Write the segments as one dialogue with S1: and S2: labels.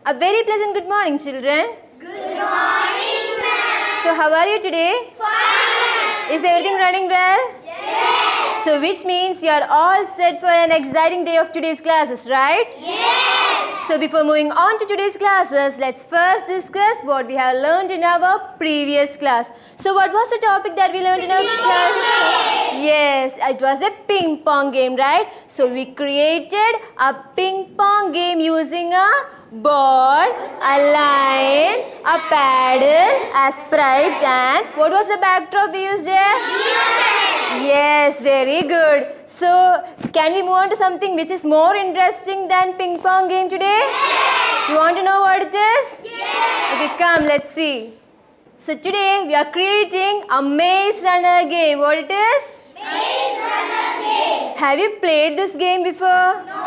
S1: A very pleasant good morning, children.
S2: Good morning, ma'am.
S1: So, how are you today?
S2: Fine.
S1: Is everything running well?
S2: Yes.
S1: So, which means you are all set for an exciting day of today's classes, right?
S2: Yes.
S1: So, before moving on to today's classes, let's first discuss what we have learned in our previous class. So, what was the topic that we learned in our class? Yes, it was a ping pong game, right? So, we created a ping pong game using a ball, a line, a paddle, a sprite, and what was the backdrop we used there? Yes, very good. So, can we move on to something which is more interesting than ping pong game today?
S2: Yes.
S1: You want to know what it is?
S2: Yes.
S1: Okay, come, let's see. So, today we are creating a maze runner game. What it is?
S2: Maze runner game.
S1: Have you played this game before?
S2: No.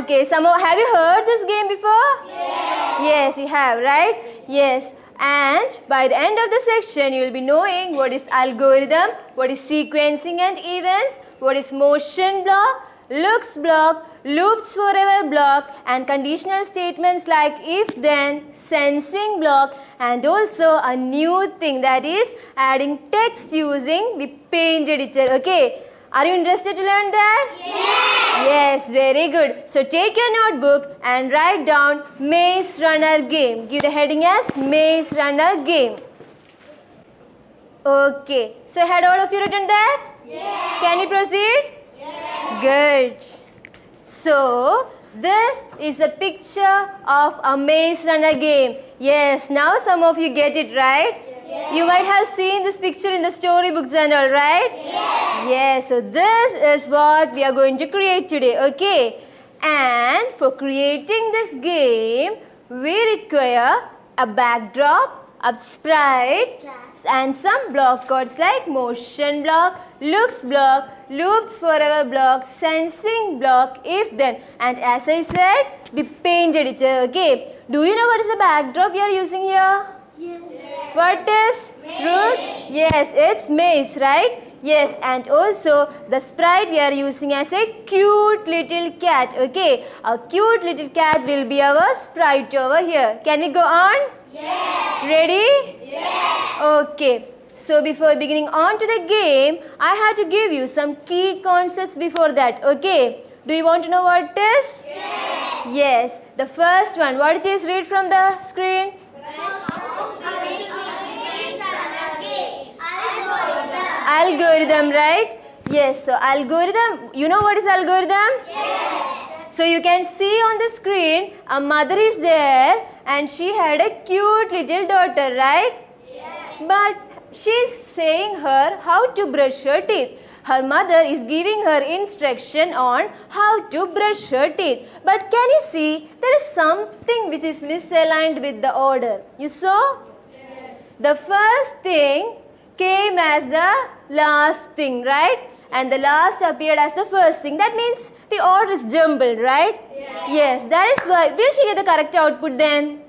S1: Okay, have you heard this game before?
S2: Yes.
S1: Yes, you have, right? Yes. And by the end of the section, you will be knowing what is algorithm, what is sequencing and events, what is motion block, looks block, loops forever block, and conditional statements like if then, sensing block, and also a new thing, that is adding text using the paint editor. Okay. Are you interested to learn that?
S2: Yes.
S1: Yes, very good. So take your notebook and write down Maze Runner Game. Give the heading as Maze Runner Game. Okay. So had all of you written that?
S2: Yes.
S1: Can we proceed?
S2: Yes.
S1: Good. So this is a picture of a Maze Runner Game. Yes, now some of you get it, right?
S2: Yes.
S1: You might have seen this picture in the storybooks and all, right?
S2: Yes.
S1: Yes, so this is what we are going to create today, okay? And for creating this game, we require a backdrop, a sprite, and some block codes like motion block, looks block, loops forever block, sensing block, if then. And as I said, the paint editor, okay? Do you know what is the backdrop we are using here?
S2: Yes.
S1: What is root? Yes, it's maze, right? Yes, and also the sprite we are using as a cute little cat. Okay, a cute little cat will be our sprite over here. Can we go on?
S2: Yes.
S1: Ready?
S2: Yes.
S1: Okay. So before beginning on to the game, I have to give you some key concepts before that. Okay. Do you want to know what it is?
S2: Yes.
S1: Yes. The first one, what it is? Read from the screen. Algorithm, right? Yes, so algorithm, you know what is algorithm?
S2: Yes.
S1: So you can see on the screen, a mother is there and she had a cute little daughter, right?
S2: Yes.
S1: But she is saying her how to brush her teeth. Her mother is giving her instruction on how to brush her teeth. But can you see, there is something which is misaligned with the order. You saw?
S2: Yes.
S1: The first thing came as the last thing, right? And the last appeared as the first thing. That means the order is jumbled, right?
S2: Yes.
S1: Yes, that is why. Will she get the correct output then?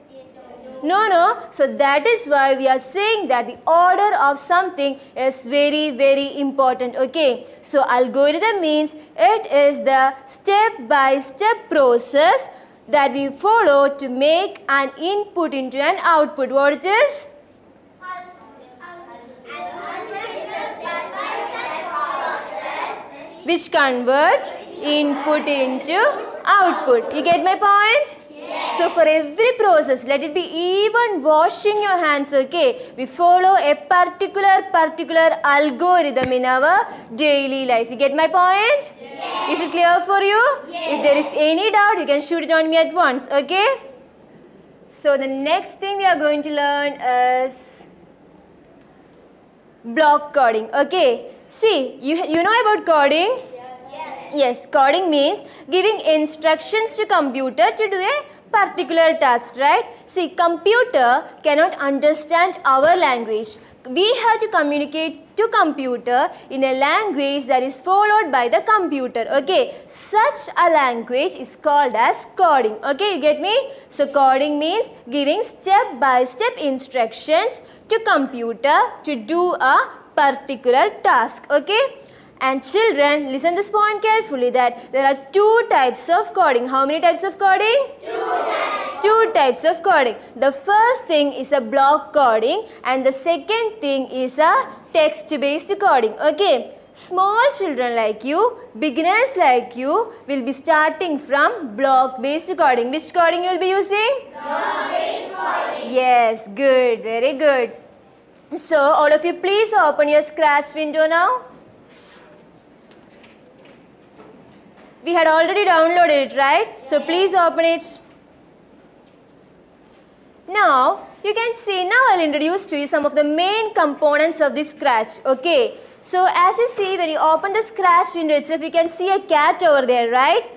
S1: No. So that is why we are saying that the order of something is very, very important. Okay. So algorithm means it is the step-by-step process that we follow to make an input into an output. What it is? Which converts input into output. You get my point?
S2: Yes.
S1: So for every process, let it be even washing your hands, okay? We follow a particular algorithm in our daily life. You get my point?
S2: Yes.
S1: Is it clear for you?
S2: Yes.
S1: If there is any doubt, you can shoot it on me at once, okay? So the next thing we are going to learn is block coding, okay? See, you know about coding?
S2: Yes.
S1: Yes, coding means giving instructions to computer to do a particular task, right? See, computer cannot understand our language. We have to communicate to computer in a language that is followed by the computer, okay? Such a language is called as coding, okay? You get me? So coding means giving step-by-step instructions to computer to do a particular task, okay? And children, listen this point carefully that there are two types of coding. How many types of coding? Two types of coding. The first thing is a block coding and the second thing is a text-based coding. Okay. Small children like you, beginners like you will be starting from block-based coding. Which coding you will be using?
S2: Block-based coding.
S1: Yes, good, very good. So, all of you please open your Scratch window now. We had already downloaded it, right? So, please open it. Now, you can see, now I'll introduce to you some of the main components of this Scratch, okay? So, as you see, when you open the Scratch window itself, you can see a cat over there, right?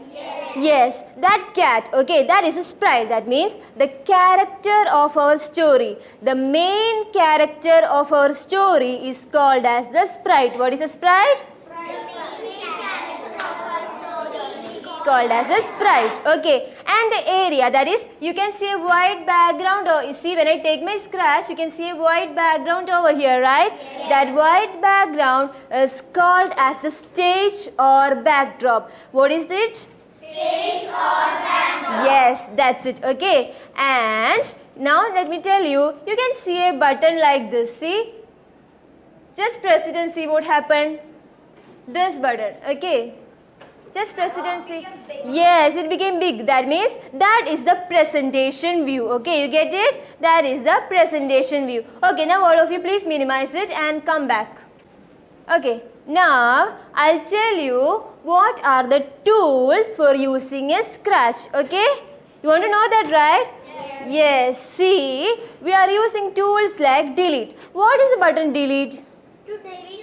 S1: Yes, that cat, okay, that is a sprite. That means the character of our story. The main character of our story is called as the sprite. What is a sprite? It's called as a sprite, okay. And the area, that is, you can see a white background, or you see when I take my Scratch, you can see a white background over here, right? That white background is called as the stage or backdrop. What is it?
S2: Stage or backdrop.
S1: Yes, that's it, okay. And now let me tell you, you can see a button like this, see? Just press it and see what happened. This button, okay. Just press it and see. Yes, it became big. That means that is the presentation view. Okay, you get it? That is the presentation view. Okay, now all of you please minimize it and come back. Okay, now I'll tell you what are the tools for using a Scratch. Okay, you want to know that, right? Yes, see, we are using tools like delete. What is the button delete?
S2: To delete.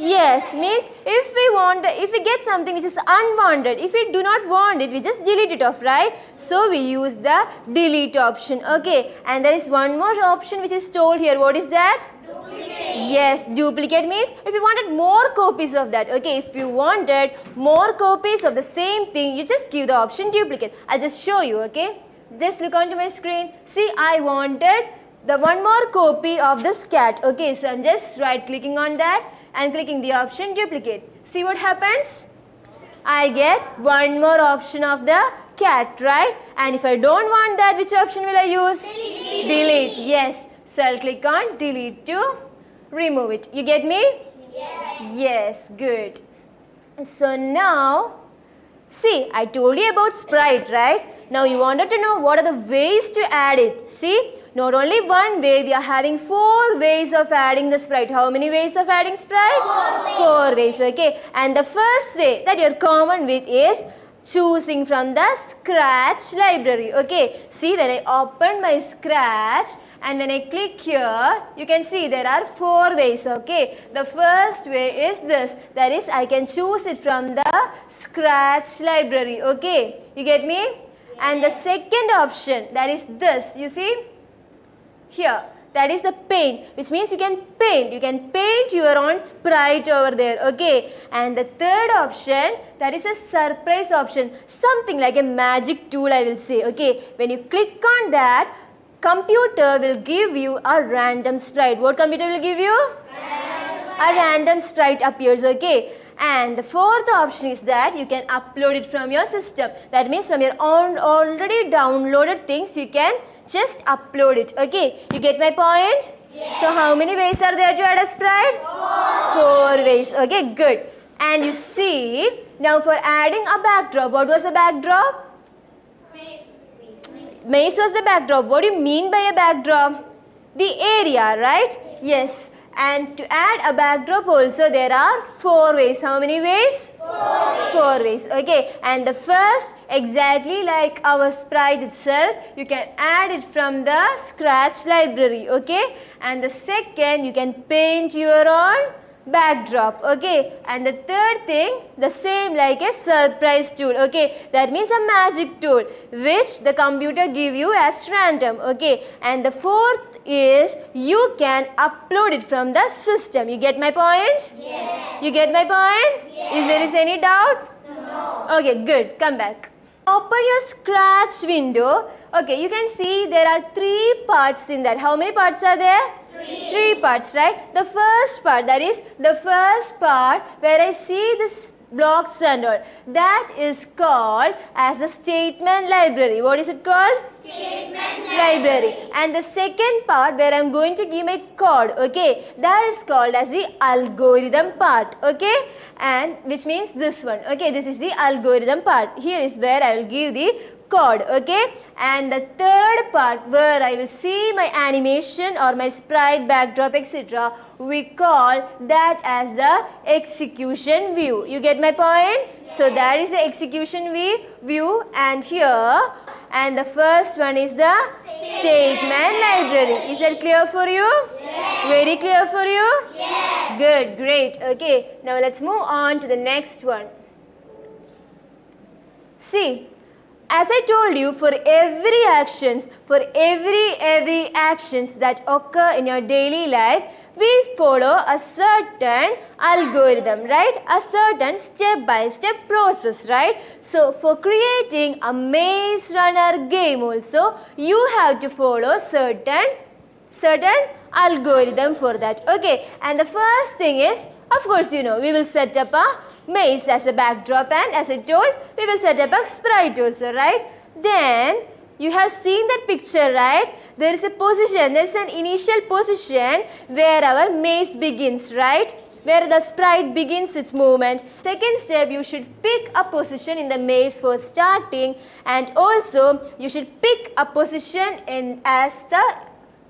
S1: Yes, means if we get something which is unwanted, if we do not want it, we just delete it off, right? So we use the delete option, okay. And there is one more option which is told here. What is that?
S2: Duplicate.
S1: Yes, duplicate means if you wanted more copies of that, okay. If you wanted more copies of the same thing, you just give the option duplicate. I'll just show you, okay. Just look onto my screen. See, I wanted the one more copy of this cat, okay. So I'm just right clicking on that and clicking the option duplicate. See what happens? I get one more option of the cat, right? And if I don't want that, which option will I use? Delete. Yes. So I'll click on delete to remove it. You get me?
S2: Yes.
S1: Yes, good. So now, see, I told you about sprite, right? Now you wanted to know what are the ways to add it. See? Not only one way, we are having 4 ways of adding the sprite. How many ways of adding sprite? 4 ways, okay. And the first way that you're common with is choosing from the Scratch library, okay. See, when I open my Scratch and when I click here, you can see there are 4 ways, okay. The first way is this. That is, I can choose it from the Scratch library, okay. You get me? And the second option, that is this, you see? Here, that is the paint, which means you can paint your own sprite over there, okay. And the third option, that is a surprise option, something like a magic tool, I will say, okay. When you click on that, computer will give you a random sprite. What computer will give you? A random sprite appears, okay. And the fourth option is that you can upload it from your system. That means from your own already downloaded things, you can just upload it, okay. You get my point?
S2: Yes.
S1: So how many ways are there to add a sprite? 4 ways, okay, good. And you see, now for adding a backdrop, what was the backdrop? Maze was the backdrop. What do you mean by a backdrop? The area, right? Yes. And to add a backdrop also there are 4 ways. How many ways? 4 ways. Okay. And the first, exactly like our sprite itself, you can add it from the Scratch library. Okay. And the second, you can paint your own backdrop, okay. And the third thing, the same like a surprise tool, okay. That means a magic tool which the computer give you as random, okay. And the fourth is you can upload it from the system. You get my point?
S2: Yes.
S1: You get my point?
S2: Yes.
S1: Is there any doubt?
S2: No.
S1: Okay, good. Come back. Open your Scratch window. Okay, you can see there are 3 parts in that. How many parts are there? Three parts, right? The first part, that is the first part where I see this blocks and all, that is called as the statement library. What is it called?
S2: Statement
S1: Library. And the second part where I am going to give my code, okay, that is called as the algorithm part, okay, and which means this one, okay, this is the algorithm part. Here is where I will give the code, okay, and the third part where I will see my animation or my sprite, backdrop, etc., we call that as the execution view. You get my point? So that is the execution view, and here, and the first one is the statement library. Is that clear for you?
S2: Yes.
S1: Very clear for you?
S2: Yes.
S1: Good, great. Okay, now let's move on to the next one. See, as I told you, for every actions that occur in your daily life, we follow a certain algorithm, right? A certain step-by-step process, right? So, for creating a maze runner game also, you have to follow certain algorithm for that, okay? And the first thing is, of course, you know, we will set up a maze as a backdrop, and as I told, we will set up a sprite also, right? Then, you have seen that picture, right? There is a position, there is an initial position where our maze begins, right? Where the sprite begins its movement. Second step, you should pick a position in the maze for starting, and also you should pick a position as the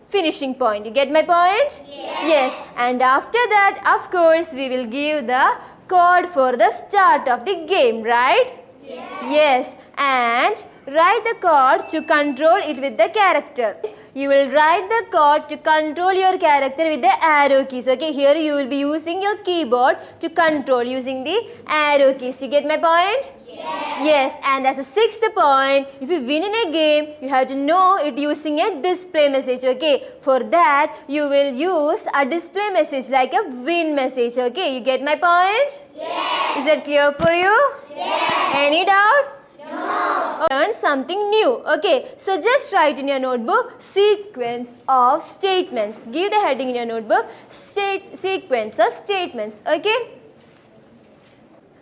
S1: finishing point. You get my point? Yes. And after that, of course, we will give the code for the start of the game, right? Yes. And write the code to control it with the character. You will write the code to control your character with the arrow keys. Okay, here you will be using your keyboard to control using the arrow keys. You get my point? Yes, and as a sixth point, if you win in a game, you have to know it using a display message, okay? For that, you will use a display message like a win message, okay? You get my point? Yes. Is that clear for you? Yes. Any doubt? No. Learn something new, okay? So just write in your notebook, sequence of statements. Give the heading in your notebook, sequence of statements, okay?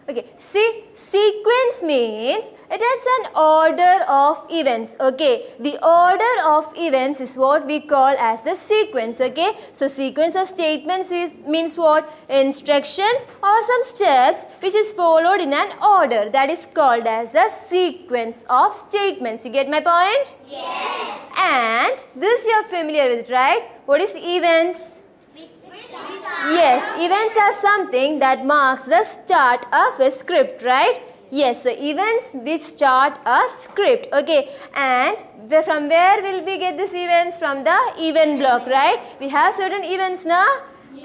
S1: Okay, see, sequence means it is an order of events, okay. The order of events is what we call as the sequence, okay. So, sequence of statements means what? Instructions or some steps which is followed in an order, that is called as the sequence of statements. You get my point?
S2: Yes.
S1: And this you are familiar with, right? What is events? Yes, events are something that marks the start of a script, right? Yes, so events which start a script, okay. And from where will we get these events? From the event block, right? We have certain events now.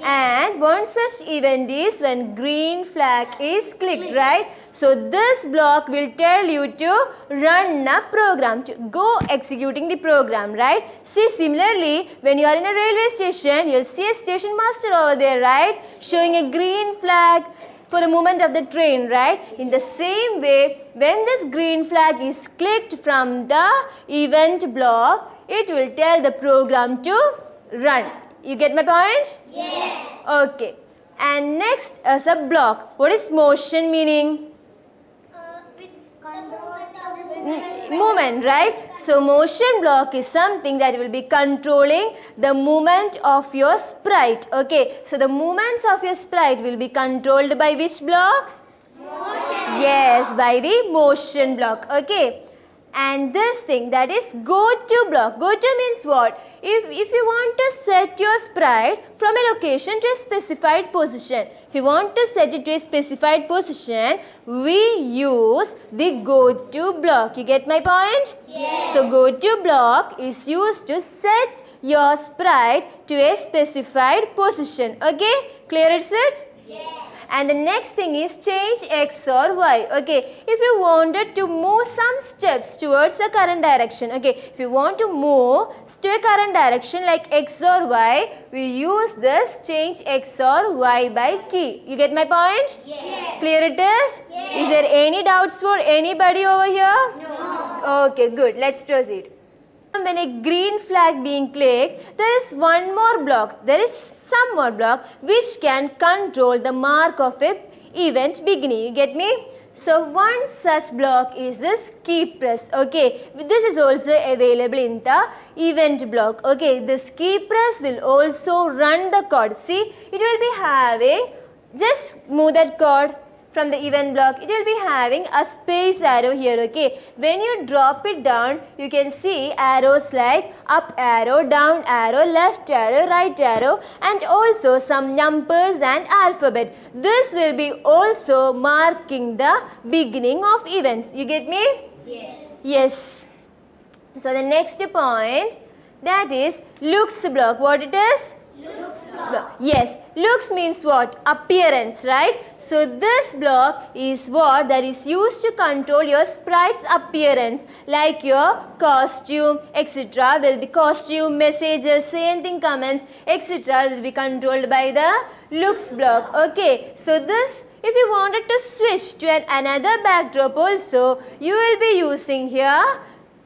S1: And one such event is when green flag is clicked, right? So this block will tell you to run a program, to go executing the program, right? See, similarly, when you are in a railway station, you'll see a station master over there, right? Showing a green flag for the movement of the train, right? In the same way, when this green flag is clicked from the event block, it will tell the program to run. You get my point?
S2: Yes.
S1: Okay. And next as a block. What is motion meaning? Movement, right? So motion block is something that will be controlling the movement of your sprite. Okay. So the movements of your sprite will be controlled by which block?
S2: Motion.
S1: Yes, by the motion block. Okay. And this thing, that is go to block. Go to means what? If you want to set your sprite from a location to a specified position, if you want to set it to a specified position, we use the go to block. You get my point?
S2: Yes.
S1: So go to block is used to set your sprite to a specified position. Okay? Clear is it?
S2: Yes.
S1: And the next thing is change X or Y. Okay, if you wanted to move some steps towards a current direction, okay, if you want to move to a current direction like X or Y, we use this change X or Y by key. You get my point?
S2: Yes.
S1: Clear it is?
S2: Yes.
S1: Is there any doubts for anybody over here?
S2: No.
S1: Okay, good. Let's proceed. When a green flag being clicked, there is one more block. There is some more block which can control the mark of a event beginning. You get me? So one such block is this key press. Okay, this is also available in the event block. Okay, this key press will also run the code. See, it will be having, just move that code from the event block, it will be having a space arrow here. Okay, when you drop it down, you can see arrows like up arrow, down arrow, left arrow, right arrow, and also some numbers and alphabet. This will be also marking the beginning of events. You get me?
S2: Yes.
S1: Yes. So the next point, that is looks block. What it is?
S2: Looks block.
S1: Yes, looks means what? Appearance, right? So this block is what that is used to control your sprite's appearance, like your costume, etc. will be costume, messages, saying comments, etc. will be controlled by the looks block. Okay, so this, if you wanted to switch to another backdrop also, you will be using here.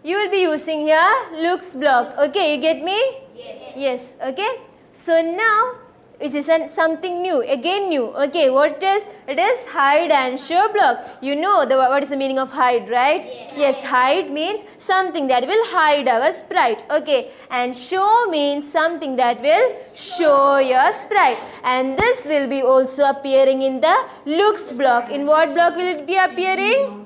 S1: You will be using here looks block. Okay, you get me?
S2: Yes.
S1: Yes. Okay. So now, which is something new, again new. Okay, what is? It is hide and show block. You know what is the meaning of hide, right? Yes, hide means something that will hide our sprite. Okay, and show means something that will show your sprite. And this will be also appearing in the looks block. In what block will it be appearing?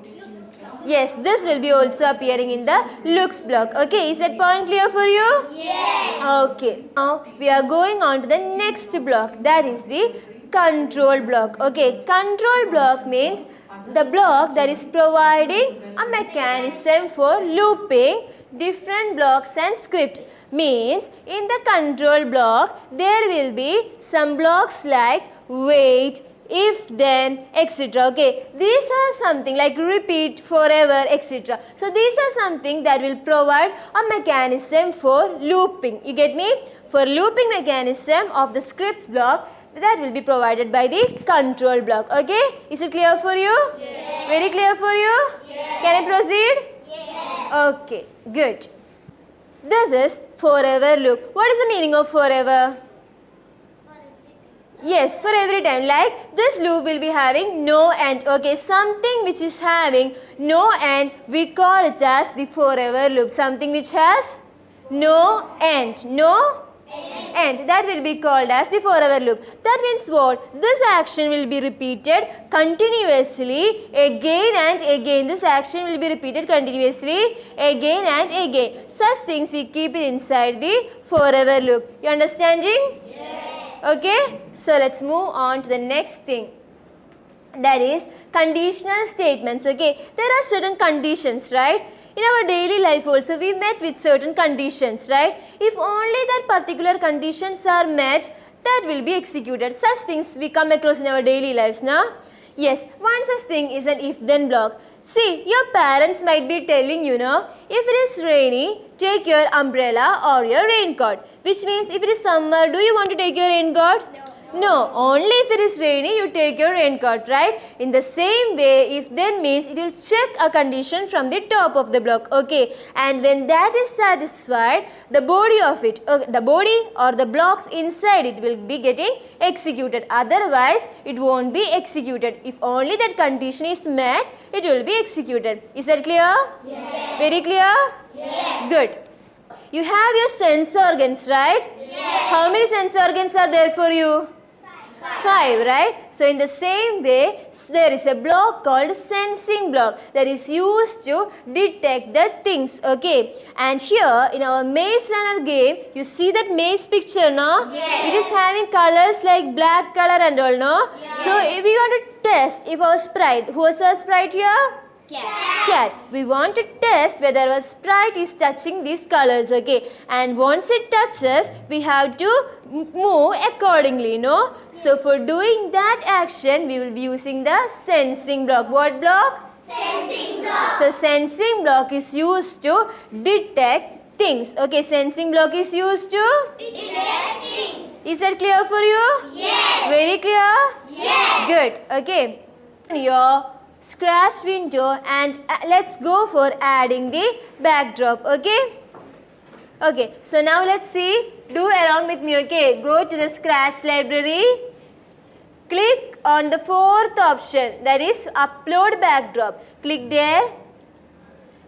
S1: Yes, this will be also appearing in the looks block. Okay, is that point clear for you?
S2: Yes.
S1: Okay, now we are going on to the next block, that is the control block. Okay, control block means the block that is providing a mechanism for looping different blocks and script. Means in the control block there will be some blocks like wait, if, then, etc. Okay, these are something like repeat, forever, etc. So these are something that will provide a mechanism for looping. You get me? For looping mechanism of the scripts block, that will be provided by the control block. Okay, is it clear for you?
S2: Yes.
S1: Very clear for you?
S2: Yes.
S1: Can I proceed?
S2: Yes.
S1: Okay, good. This is forever loop. What is the meaning of forever? Yes, for every time. Like this loop will be having no end. Okay, something which is having no end, we call it as the forever loop. Something which has no end. No end. That will be called as the forever loop. That means what? This action will be repeated continuously again and again. This action will be repeated continuously again and again. Such things we keep it inside the forever loop. You understanding?
S2: Yes.
S1: Okay, so let's move on to the next thing, that is conditional statements. Okay, there are certain conditions, right? In our daily life also we met with certain conditions, right? If only that particular conditions are met, that will be executed. Such things we come across in our daily lives, now. Yes, one such thing is an if-then block. See, your parents might be telling you, know, if it is rainy, take your umbrella or your raincoat. Which means if it is summer, do you want to take your raincoat? No, only if it is rainy, you take your raincoat, right? In the same way, if then means it will check a condition from the top of the block, okay? And when that is satisfied, the body of it, the body or the blocks inside it will be getting executed. Otherwise, it won't be executed. If only that condition is met, it will be executed. Is that clear?
S2: Yes.
S1: Very clear?
S2: Yes.
S1: Good. You have your sense organs, right?
S2: Yes.
S1: How many sense organs are there for you? 5, right? So in the same way, there is a block called sensing block that is used to detect the things, okay? And here in our maze runner game, you see that maze picture, no?
S2: Yes.
S1: It is having colors like black color and all, no?
S2: Yes.
S1: So if we want to test if our sprite, who is our sprite here? Cat. We want to test whether our sprite is touching these colors, okay? And once it touches, we have to move accordingly, no? So for doing that action, we will be using the sensing block. What block?
S2: Sensing block.
S1: So sensing block is used to detect things. Okay, sensing block is used to
S2: Detect things.
S1: Is that clear for you?
S2: Yes.
S1: Very clear?
S2: Yes.
S1: Good. Okay. Your scratch window and let's go for adding the backdrop. Okay. Okay, so now let's see. Do along with me, okay? Go to the Scratch library. Click on the fourth option, that is upload backdrop. Click there.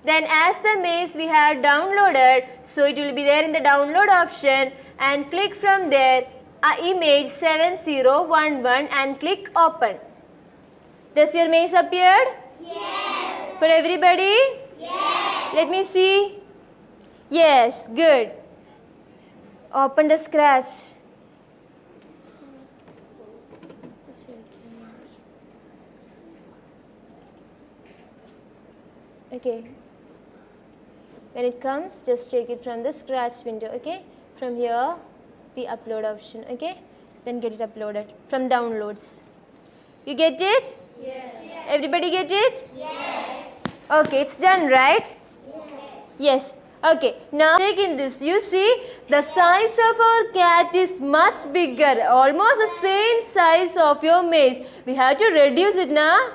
S1: Then as the maze we have downloaded, so it will be there in the download option, and click from there image 7011 and click open. Does your maze appeared?
S2: Yes.
S1: For everybody?
S2: Yes.
S1: Let me see. Yes, good. Open the Scratch. Okay. When it comes, just take it from the Scratch window, okay? From here, the upload option, okay? Then get it uploaded from downloads. You get it?
S2: Yes.
S1: Everybody get it?
S2: Yes.
S1: Okay, it's done, right?
S2: Yes.
S1: Yes. Okay, now taking this, you see the size of our cat is much bigger, almost the same size of your maze. We have to reduce it now.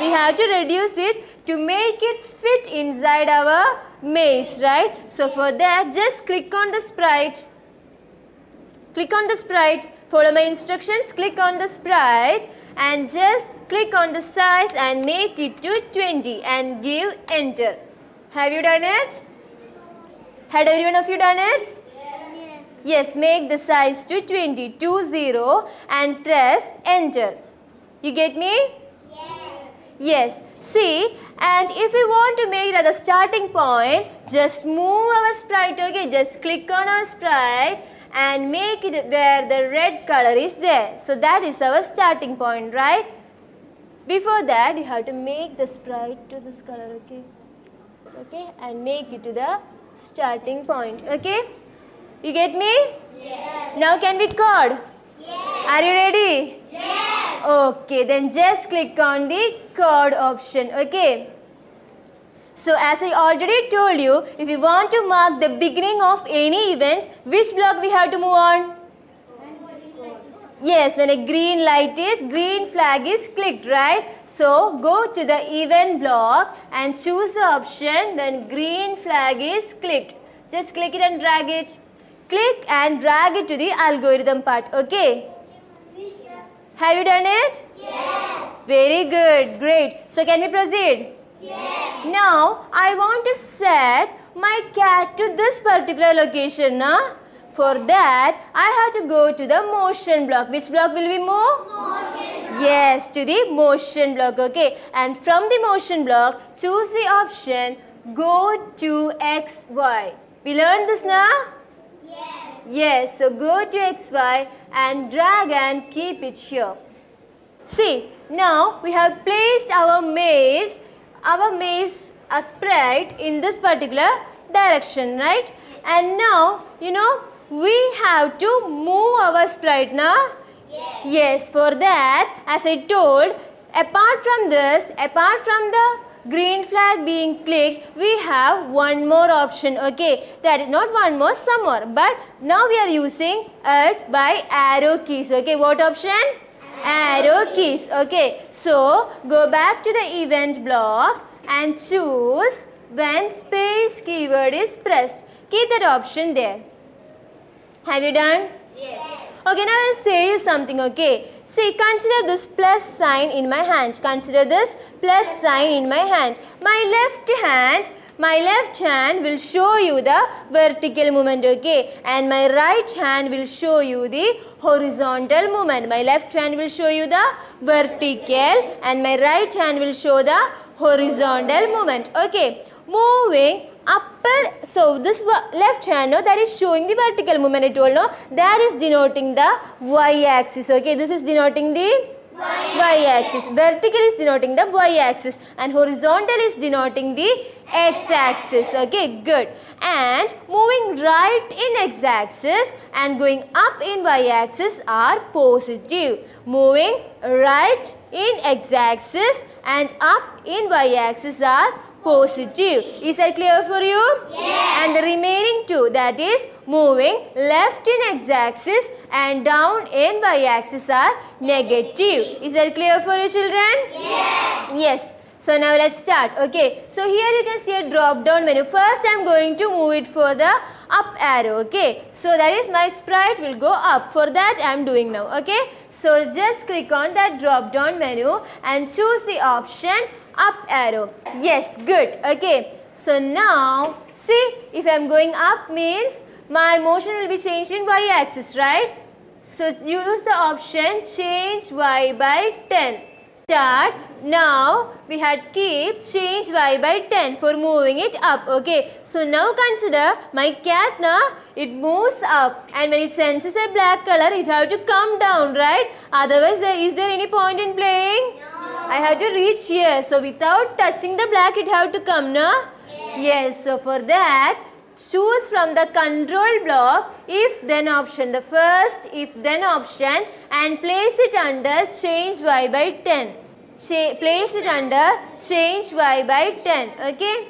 S1: We have to reduce it to make it fit inside our maze, right? So for that, just click on the sprite. Click on the sprite. Follow my instructions. Click on the sprite and just click on the size and make it to 20 and give enter. Have you done it? Had every one of you done it?
S2: Yes.
S1: Yes, make the size to 20, 20 and press enter. You get me?
S2: Yes.
S1: Yes. See, and if we want to make it at the starting point, just move our sprite, okay? Just click on our sprite and make it where the red color is there. So that is our starting point, right? Before that, you have to make the sprite to this color, okay? Okay, and make it to the starting point, okay? You get me?
S2: Yes.
S1: Now can we code?
S2: Yes.
S1: Are you ready?
S2: Yes.
S1: Okay, then just click on the code option, okay? So as I already told you, if you want to mark the beginning of any events, which block we have to move on? Yes, when a green light is, green flag is clicked, right? So go to the event block and choose the option when green flag is clicked. Just click it and drag it. Click and drag it to the algorithm part, okay? Have you done it?
S2: Yes.
S1: Very good, great. So can we proceed?
S2: Yes.
S1: Now I want to set my cat to this particular location, nah? For that, I have to go to the motion block. Which block will we move?
S2: Motion.
S1: Yes, to the motion block, okay. And from the motion block, choose the option go to XY. We learned this now?
S2: Yes.
S1: Yes, so go to XY and drag and keep it here. See, now we have placed our maze a sprite in this particular direction, right? And now, you know, we have to move our sprite now.
S2: Yes.
S1: Yes, for that, as I told, apart from this, apart from the green flag being clicked, we have one more option, okay? That is not one more, some more. But now we are using it by arrow keys, okay? What option? Arrow keys, okay? So, go back to the event block and choose when space keyword is pressed. Keep that option there. Have you done?
S2: Yes.
S1: Okay, now I will say you something, okay? See, consider this plus sign in my hand. Consider this plus sign in my hand. My left hand will show you the vertical movement, okay? And my right hand will show you the horizontal movement. My left hand will show you the vertical and my right hand will show the horizontal movement, okay? Moving upper, so this left hand, no, that is showing the vertical movement, I told, no, that is denoting the y-axis, okay, this is denoting the y-axis, vertical is denoting the y-axis and horizontal is denoting the x-axis, okay, good. And moving right in x-axis and going up in y-axis are positive. Moving right in x-axis and up in y-axis are positive. Is that clear for you?
S2: Yes.
S1: And the remaining two, that is moving left in x-axis and down in y-axis are negative. Is that clear for you, children?
S2: Yes.
S1: Yes. So now let's start. Okay. So here you can see a drop down menu. First I am going to move it for the up arrow. Okay. So that is my sprite will go up. For that I am doing now. Okay. So just click on that drop down menu and choose the option up arrow. Yes, good. Okay. So now see, if I am going up means my motion will be changed in y axis, right? So use the option change y by 10. Start. Now we had keep change y by 10 for moving it up. Okay. So now consider my cat now it moves up and when it senses a black color it have to come down, right? Otherwise is there any point in playing?
S2: No.
S1: I have to reach here. So without touching the black it have to come, no? Yes. So for that choose from the control block if then option, the first if then option and place it under change y by 10. Place it under change y by 10. Okay.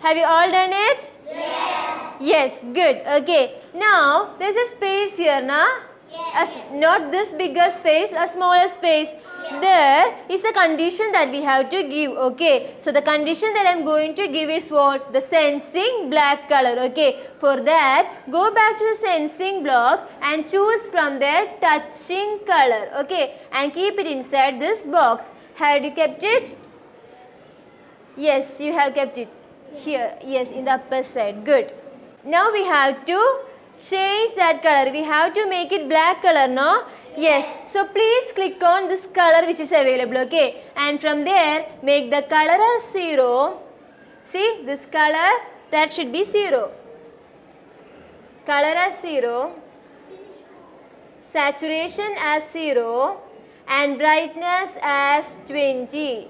S1: Have you all done it?
S2: Yes.
S1: Yes. Good. Okay. Now there is a space here, na?
S2: Yes.
S1: Not this bigger space, a smaller space. There is the condition that we have to give. Okay. So the condition that I am going to give is what? The sensing black color. Okay. For that, go back to the sensing block and choose from there touching color. Okay. And keep it inside this box. Have you kept it? Yes, you have kept it. Here. Yes, in the upper side. Good. Now we have to change that color. We have to make it black color, no? Yes. So please click on this color which is available. Okay. And from there make the color as 0. See this color that should be 0. Color as 0. Saturation as 0. And brightness as 20.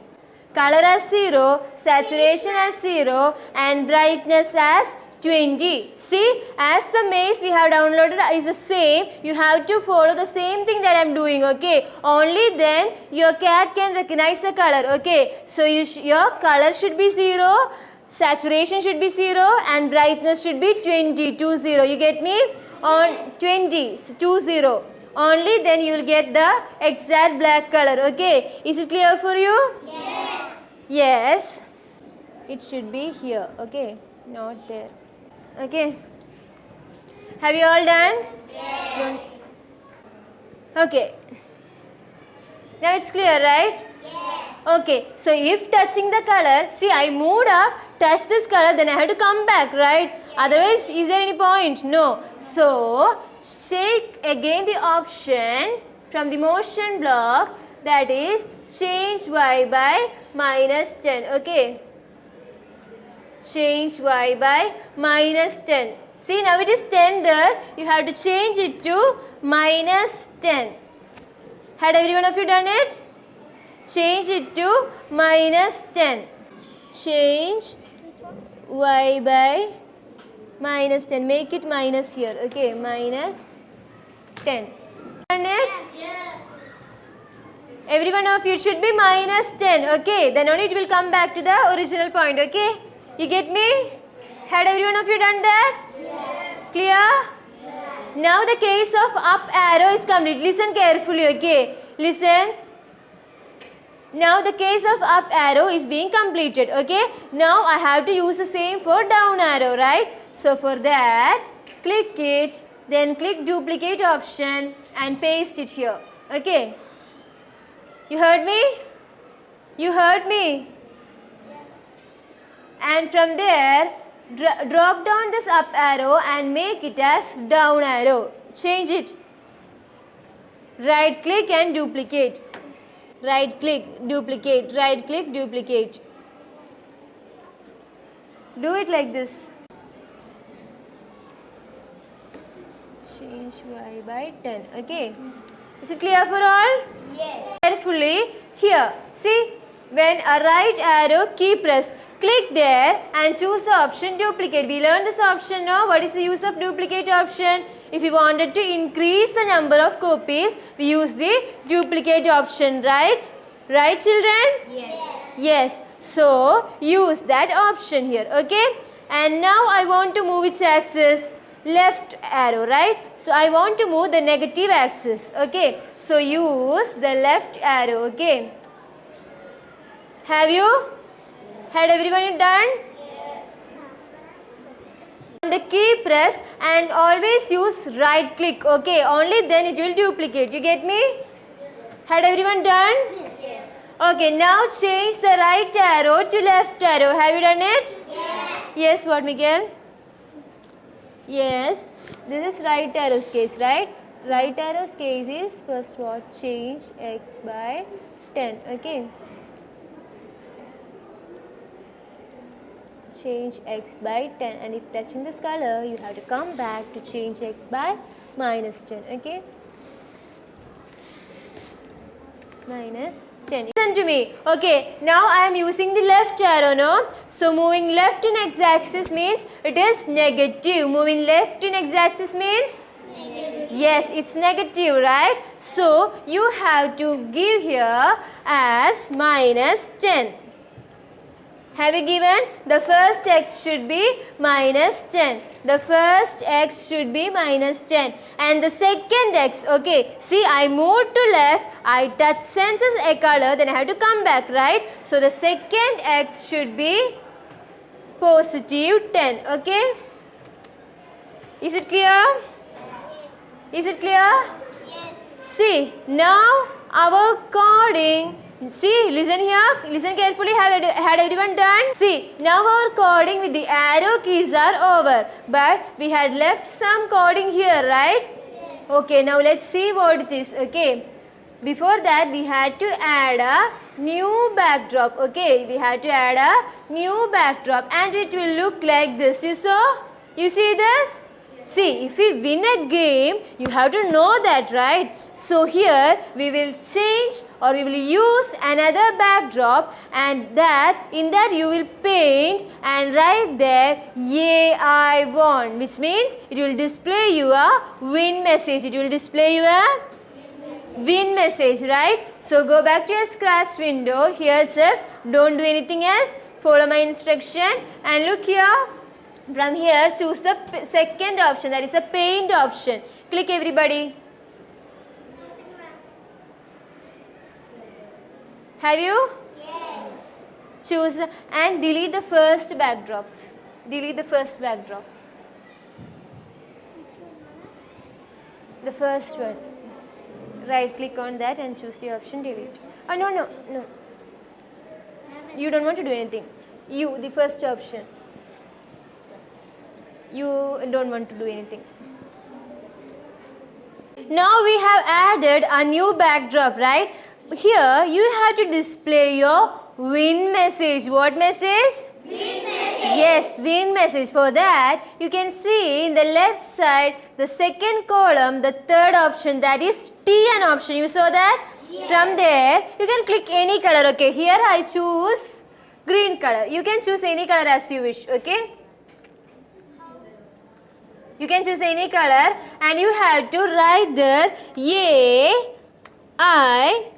S1: Color as 0. Saturation as 0. And brightness as 20. See, as the maze we have downloaded is the same, you have to follow the same thing that I am doing, okay? Only then your cat can recognize the color, okay? So your color should be 0, saturation should be 0 and brightness should be 20, 20. You get me? On 20, 20. Only then you will get the exact black color, okay? Is it clear for you?
S2: Yes.
S1: Yes. It should be here, okay? Not there. Okay. Have you all done?
S2: Yes.
S1: Okay. Now it's clear, right?
S2: Yes.
S1: Okay. So if touching the color, see I moved up, touch this color, then I have to come back, right? Otherwise, is there any point? No. So take again the option from the motion block that is change y by minus 10. Okay. Change y by minus 10. See now it is 10 there. You have to change it to minus 10. Had every one of you done it? Change it to minus 10. Change y by minus 10. Make it minus here. Okay, minus 10. Done it?
S2: Yes.
S1: Every one of you should be minus 10. Okay, then only it will come back to the original point. Okay? You get me? Had every one of you done that?
S2: Yes.
S1: Clear?
S2: Yes.
S1: Now the case of up arrow is complete. Listen carefully, okay? Listen. Now the case of up arrow is being completed, okay? Now I have to use the same for down arrow, right? So for that, click it, then click duplicate option and paste it here, okay? You heard me? You heard me? And from there, drop down this up arrow and make it as down arrow. Change it. Right click and duplicate. Right click, duplicate, right click, duplicate. Do it like this. Change y by 10. Okay. Is it clear for all?
S2: Yes.
S1: Carefully here. See, when a right arrow key press, click there and choose the option duplicate. We learned this option now. What is the use of duplicate option? If we wanted to increase the number of copies, we use the duplicate option, right? Right, children?
S2: Yes.
S1: Yes. So, use that option here, okay? And now I want to move which axis? Left arrow, right? So, I want to move the negative axis, okay? So, use the left arrow, okay? Have you? Had everyone done? The key press and always use right click. Okay, only then it will duplicate. You get me? Had everyone done?
S2: Yes.
S1: Okay, now change the right arrow to left arrow. Have you done it?
S2: Yes.
S1: Yes, what, Miguel? Yes, this is right arrow's case, right? Right arrow's case is first what? Change x by 10. Okay. Change x by 10, and if touching this color, you have to come back to change x by minus 10. Okay. Minus 10. Listen to me. Okay, now I am using the left arrow, no? So moving left in x-axis means it is negative. Moving left in x-axis means?
S2: Negative.
S1: Yes, it's negative, right? So you have to give here as minus 10. Have you given? The first x should be minus 10. The first x should be minus 10. And the second x, okay. See, I moved to left. I touch senses a color. Then I have to come back, right? So the second x should be positive 10, okay. Is it clear? Is it clear?
S2: Yes.
S1: See, now our coding. See, listen here, listen carefully. Had everyone done? See, now our coding with the arrow keys are over. But we had left some coding here, right?
S2: Yes.
S1: Okay, now let's see what it is. Okay, before that we had to add a new backdrop. Okay, we had to add a new backdrop and it will look like this. You saw? You see this? See, if we win a game, you have to know that, right? So here we will change or we will use another backdrop, and in that you will paint and write there, "Yay, I won," which means it will display you a win message. It will display you a win message, right? So go back to your scratch window. Here itself, don't do anything else. Follow my instruction and look here. From here, choose the second option, that is a paint option. Click, everybody. Have you?
S2: Yes.
S1: Choose and delete the first backdrops. Delete the first backdrop. The first one. Right click on that and choose the option delete. Oh, no. You don't want to do anything. The first option. You don't want to do anything. Now we have added a new backdrop, right? Here you have to display your win message. What message?
S2: Win message.
S1: Yes, win message. For that, you can see in the left side, the second column, the third option, that is TN option. You saw that?
S2: Yes.
S1: From there, you can click any color. Okay, here I choose green color. You can choose any color as you wish. Okay. You can choose any color and you have to write there, "Yay, I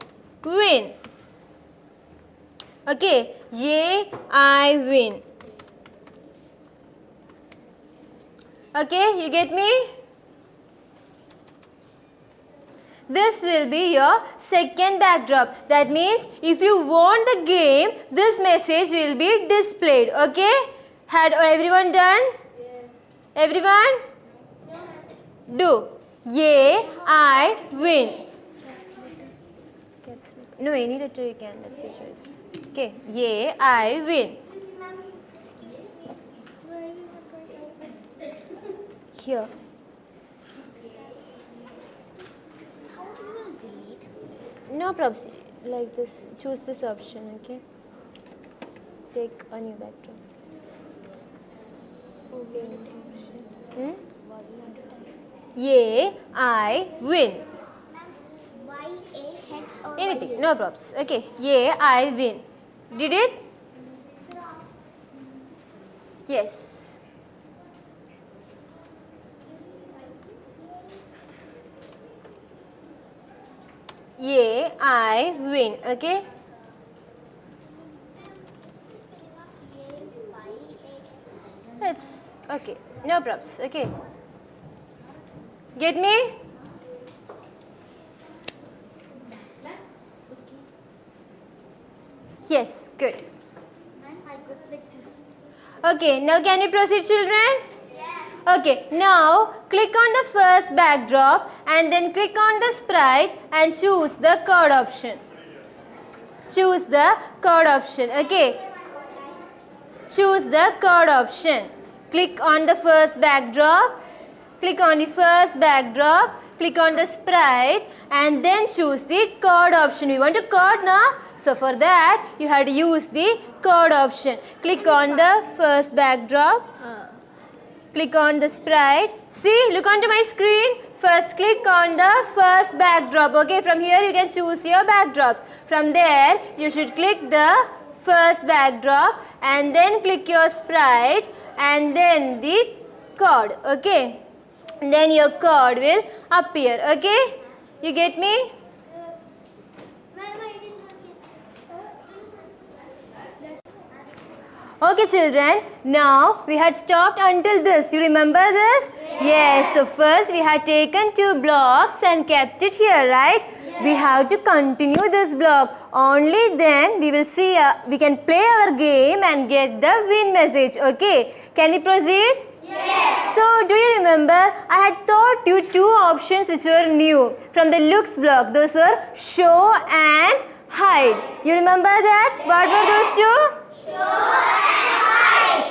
S1: win." Okay, "Yay, I win." Okay, you get me? This will be your second backdrop. That means if you won the game, this message will be displayed. Okay? Had everyone done?
S2: Yes.
S1: Everyone? Do. "Yay, I win." No, any letter you can. That's your choice. Okay. "Yay, I win." Here.
S2: How do you delete?
S1: No problems. Like this. Choose this option. Okay. Take a new backdrop. Hmm? "Yay, I win."
S2: Y-A-H or
S1: Anything. No problems. Okay. "Yay, I win." Did it? Yes. "Yay, I win." Okay. That's okay. No problems. Okay. Get me? Yes, good.
S2: Ma'am, I Like this.
S1: Okay, now can we proceed, children? Okay, now click on the first backdrop and then click on the sprite and choose the code option. Choose the code option. Okay. Choose the code option. Click on the first backdrop. Click on the first backdrop. Click on the sprite and then choose the code option. We want to code now. So for that you have to use the code option. Click on the first backdrop. Click on the sprite. See, look onto my screen. First click on the first backdrop. Okay, from here you can choose your backdrops. From there you should click the first backdrop and then click your sprite and then the code. Okay, and then your code will appear. Okay, you get me?
S2: Yes. Ma'am, I did not get.
S1: Okay children, now we had stopped until this. You remember this? Yes. So first we had taken 2 blocks and kept it here, right? Yes. We have to continue this block. Only then we will see, we can play our game and get the win message. Okay. Can we proceed? Yes. So do you remember I had taught you 2 options which were new from the looks block. Those were show and hide. You remember that? Yes. What were those 2?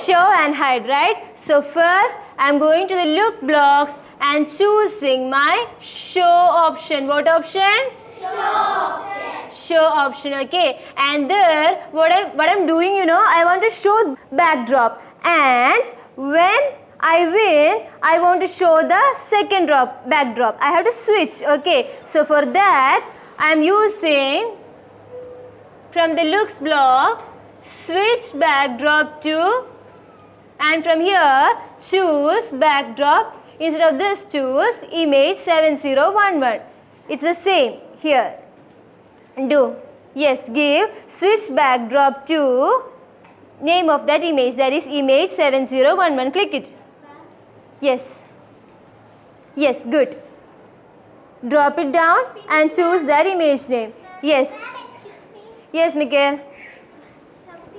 S1: Show and hide, right? So first I am going to the look blocks and choosing my show option. What option? Show option. Okay. And there what I'm doing, you know, I want to show backdrop, and when I win I want to show the second backdrop. I have to switch. Okay. So for that I am using from the looks block switch backdrop to, and from here choose backdrop. Instead of this choose image 7011. It's the same here. Do. Yes, give switch backdrop to name of that image, that is image 7011. Click it. Yes. Yes, good. Drop it down and choose that image name. Yes.
S2: Excuse me.
S1: Yes, Mikhail.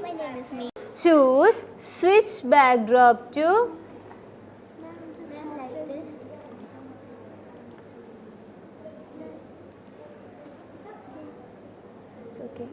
S2: My name is me.
S1: Choose switch backdrop to,
S2: Ma'am, like this.
S1: it's okay.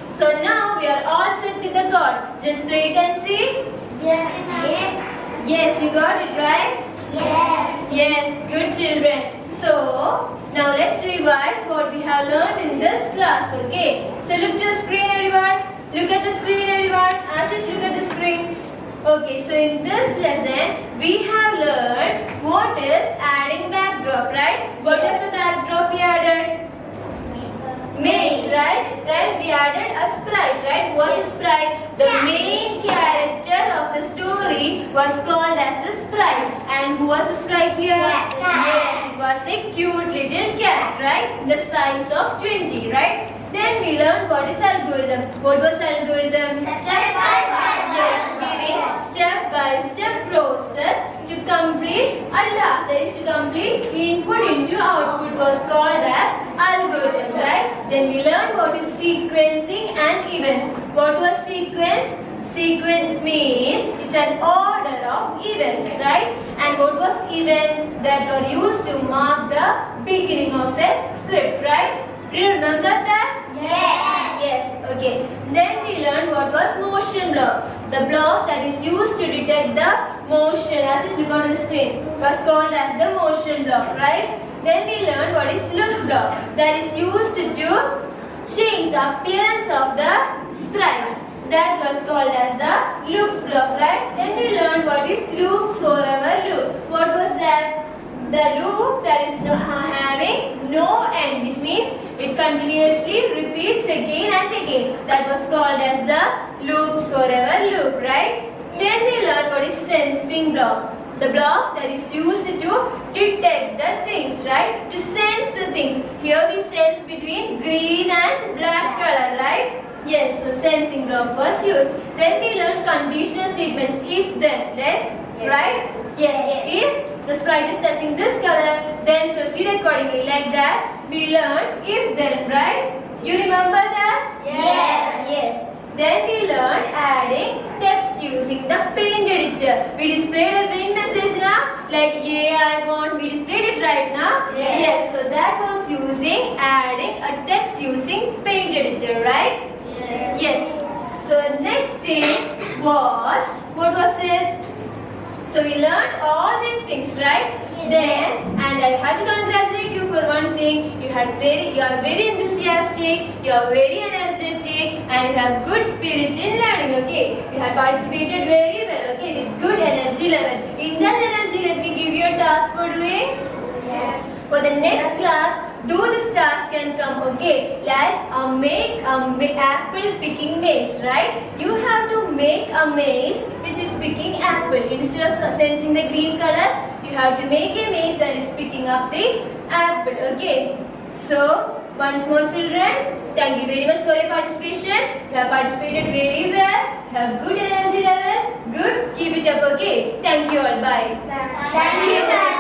S1: So now we are all set with the code. Just play it and see.
S2: Yes.
S1: Yes, you got it right?
S2: Yes.
S1: Yes, good children. So now let's revise what we have learned in this class. Okay. So look to the screen, everyone. Look at the screen, everyone. Ashish, look at the screen. Okay, so in this lesson we have learned what is adding backdrop, right? What is the backdrop we added? Main, right? Then we added a sprite, right? What's a sprite? The main character of the story was called as the sprite. And who was the sprite here? Yes, it was a cute little cat, right? The size of 20, right? Then we learned what is algorithm. What was algorithm? Yes, giving step-by-step process to complete a task. That is to complete input into output was called as algorithm, right? Then we learned what is sequencing and events. What was sequence? Sequence means it's an order of events, right? And what was event? That were used to mark the beginning of a script, right? Do you remember that? Yes. Okay. Then we learned what was motion block. The block that is used to detect the motion, as you look on the screen, was called as the motion block, right? Then we learned what is look block. That is used to change the appearance of the sprite. That was called as the loops block, right? Then we learned what is loops forever loop. What was that? The loop that is having no end, which means it continuously repeats again and again. That was called as the loops forever loop, right? Then we learned what is sensing block. The block that is used to detect the things, right? To sense the things. Here we sense between green and black color, right? Yes, so sensing block was used. Then we learned conditional statements, if then, less, right? Yes. If the sprite is touching this color, then proceed accordingly. Like that, we learned if then, right? You remember that?
S2: Yes.
S1: Yes. Then we learned adding text using the paint editor. We displayed a win message now, like yeah, I want. We displayed it right now.
S2: Yes.
S1: So that was using adding a text using paint editor, right?
S2: Yes.
S1: Yes. So next thing was, what was it? So we learned all these things, right?
S2: Yes.
S1: Then, and I have to congratulate you for one thing. You are very enthusiastic, you are very energetic, and you have good spirit in learning. Okay, you have participated very well. Okay, with good energy level. In that energy, let me give you a task for doing.
S2: Yes.
S1: For the next class, do this task and come, okay? Like make apple picking maze, right? You have to make a maze which is picking apple. Instead of sensing the green color, you have to make a maze that is picking up the apple, okay? So, once more children, thank you very much for your participation. You have participated very well. You have good energy level. Good. Keep it up, okay? Thank you all. Bye.
S2: Thank you.